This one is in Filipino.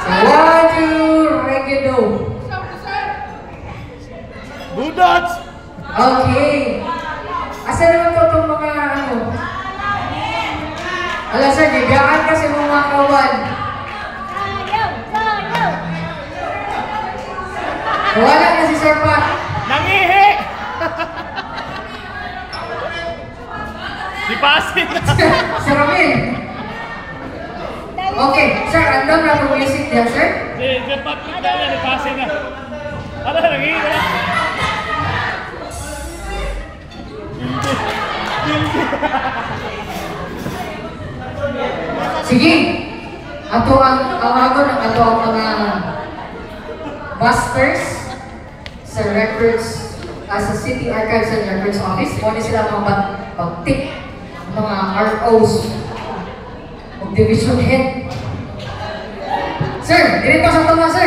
One, two, reggae-do. Budots! Okay. Asa naman po itong mga ano? Alam sir, gigaan kasi mga kawan. Wala na si Sir Pat. Nangihi! Dipasin! Sir Ramil. Okay, sir, andam na itong music niya, sir? Diyan patlit na yan, dipasin na. Ano, nangihi ka na? Sige. Ato ang awagon ng ato ang mga masters sa records sa City Archives and Records Office. Muna sila mga pag-tick, mga ROs o division head. Sir, dito sa ito nga, sir.